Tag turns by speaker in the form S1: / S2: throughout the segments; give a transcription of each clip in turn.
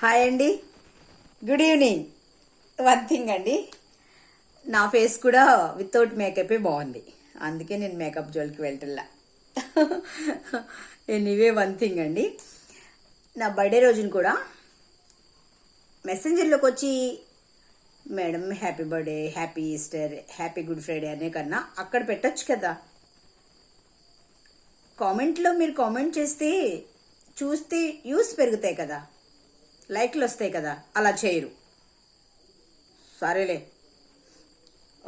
S1: Hi అండి, good evening. One thing అండి, నా ఫేస్ కూడా వితౌట్ మేకప్ బాగుంది, అందుకే నేను మేకప్ జోలికి వెళ్ళటల్లా. ఎనీవే వన్ థింగ్ అండి, నా బర్త్డే రోజున కూడా మెసెంజర్లోకి వచ్చి madam happy birthday, happy Easter, happy good Friday అనే కన్నా అక్కడ పెట్టచ్చు కదా. కామెంట్లో మీరు కామెంట్ చేస్తే చూస్తే వ్యూస్ పెరుగుతాయి కదా, లైక్లు వస్తాయి కదా, అలా చేయరు. సరేలే,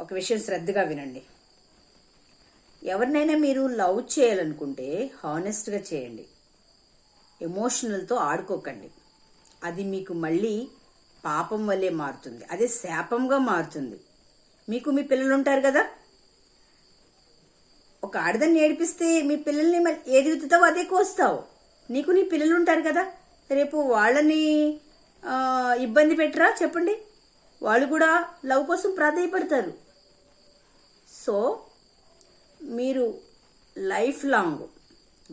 S1: ఒక విషయం శ్రద్ధగా వినండి. ఎవరినైనా మీరు లవ్ చేయాలనుకుంటే హానెస్ట్గా చేయండి, ఎమోషనల్తో ఆడుకోకండి. అది మీకు మళ్ళీ పాపం వల్లే మారుతుంది, అదే శాపంగా మారుతుంది. మీకు మీ పిల్లలు ఉంటారు కదా, ఒక ఆడదాన్ని ఏడిపిస్తే మీ పిల్లల్ని ఏది విత్తుతావో అదే కోస్తావు. నీకు నీ పిల్లలు ఉంటారు కదా, రేపు వాళ్ళని ఇబ్బంది పెట్టరా చెప్పండి, వాళ్ళు కూడా లవ్ కోసం ప్రాధాయపడతారు. సో మీరు లైఫ్ లాంగ్,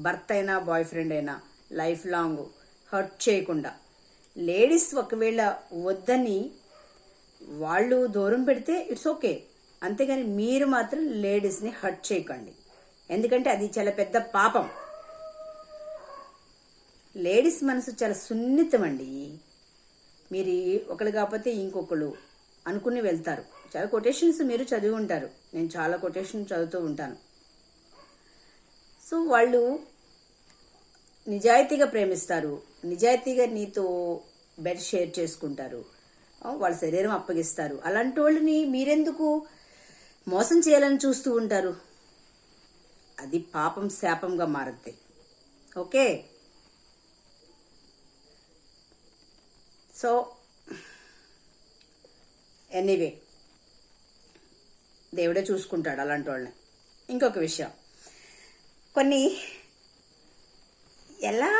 S1: భర్త అయినా బాయ్ ఫ్రెండ్ అయినా లైఫ్ లాంగ్ హర్ట్ చేయకుండా, లేడీస్ ఒకవేళ వద్దని వాళ్ళు దూరం పెడితే ఇట్స్ ఓకే, అంతేగాని మీరు మాత్రం లేడీస్ని హర్ట్ చేయకండి, ఎందుకంటే అది చాలా పెద్ద పాపం. లేడీస్ మనసు చాలా సున్నితం అండి. మీరు ఒకరు కాకపోతే ఇంకొకరు అనుకుని వెళ్తారు. చాలా కొటేషన్స్ మీరు చదివి ఉంటారు, నేను చాలా కొటేషన్ చదువుతూ ఉంటాను. సో వాళ్ళు నిజాయితీగా ప్రేమిస్తారు, నిజాయితీగా నీతో బెడ్ షేర్ చేసుకుంటారు, వాళ్ళ శరీరం అప్పగిస్తారు. అలాంటి వాళ్ళని మీరెందుకు మోసం చేయాలని చూస్తూ ఉంటారు? అది పాపం శాపంగా మారుద్ది. ఓకే, సో ఎనీవే దేవుడే చూసుకుంటాడు అలాంటి వాళ్ళని. ఇంకొక విషయం, కొన్ని ఎలా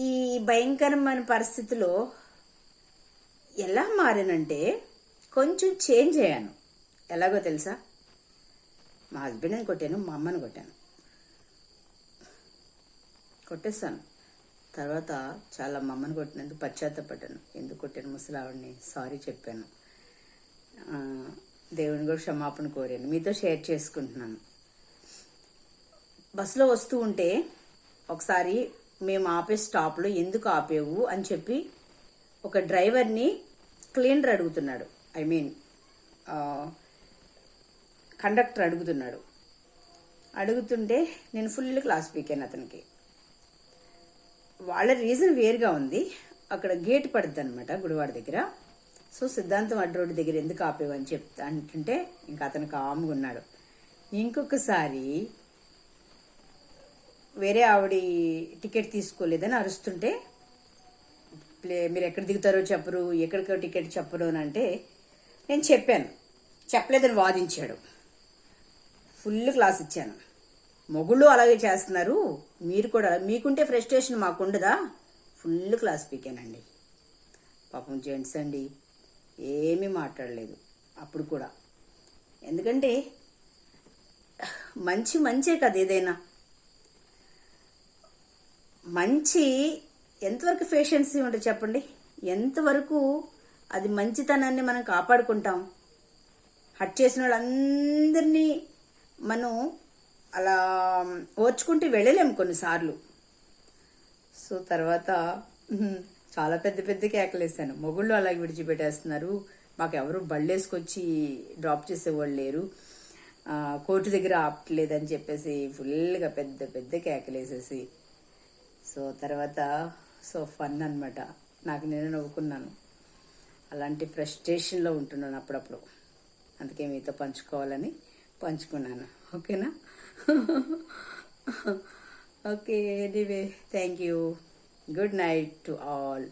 S1: ఈ భయంకరమైన పరిస్థితిలో ఎలా మారానంటే కొంచెం చేంజ్ అయ్యాను. ఎలాగో తెలుసా, మా హస్బెండ్ని కొట్టాను, మా అమ్మని కొట్టేస్తాను. తర్వాత చాలా మా అమ్మని కొట్టినందుకు పశ్చాత్తపడ్డాను, ఎందుకు కొట్టాను ముసలావిడిని, సారీ చెప్పాను, దేవుని కూడా క్షమాపణ కోరాను, మీతో షేర్ చేసుకుంటున్నాను. బస్సులో వస్తూ ఉంటే ఒకసారి మేము ఆపే స్టాప్లో ఎందుకు ఆపేవు అని చెప్పి ఒక డ్రైవర్ని క్లీనర్ అడుగుతున్నాడు, ఐ మీన్ కండక్టర్ అడుగుతుంటే నేను ఫుల్ క్లాస్ పీకాను అతనికి. వాళ్ళ రీజన్ వేరుగా ఉంది, అక్కడ గేట్ పడుద్ది అనమాట గుడివాడ దగ్గర. సో సిద్ధాంతం అడ్డు రోడ్డు దగ్గర ఎందుకు ఆపేవని అంటుంటే ఇంకా అతను కామ్గా ఉన్నాడు. ఇంకొకసారి వేరే ఆవిడ టికెట్ తీసుకోలేదని అరుస్తుంటే మీరు ఎక్కడ దిగుతారో చెప్పరు, ఎక్కడికో టికెట్ చెప్పరు అని అంటే నేను చెప్పలేదని వాదించాడు. ఫుల్ క్లాస్ ఇచ్చాను. మొగుళ్ళు అలాగే చేస్తున్నారు, మీరు కూడా మీకుంటే ఫ్రస్ట్రేషన్ మాకుండదా? ఫుల్ క్లాస్ పీకానండి. పాపం జెంట్స్ అండి ఏమీ మాట్లాడలేదు అప్పుడు కూడా, ఎందుకంటే మంచే కదా ఏదైనా. మంచి ఎంతవరకు పేషెన్సీ ఉంటుంది చెప్పండి, ఎంతవరకు అది మంచితనాన్ని మనం కాపాడుకుంటాం. హట్ చేసిన వాళ్ళందరినీ మనం అలా ఓర్చుకుంటూ వెళ్ళలేము కొన్నిసార్లు. సో తర్వాత చాలా పెద్ద కేకలేసాను, మొగుళ్ళు అలాగే విడిచిపెట్టేస్తున్నారు, మాకు ఎవరు బళ్ళేసుకొచ్చి డ్రాప్ చేసేవాళ్ళు లేరు, కోర్టు దగ్గర ఆపట్లేదని చెప్పేసి ఫుల్గా పెద్ద కేకలేసేసి. సో తర్వాత ఫన్ అనమాట, నాకు నేను నవ్వుకున్నాను. అలాంటి ఫ్రస్ట్రేషన్లో ఉంటున్నాను అప్పుడప్పుడు, అందుకే మీతో పంచుకోవాలని పంచుకున్నాను. ఓకేనా? Okay, anyway, thank you. Good night to all.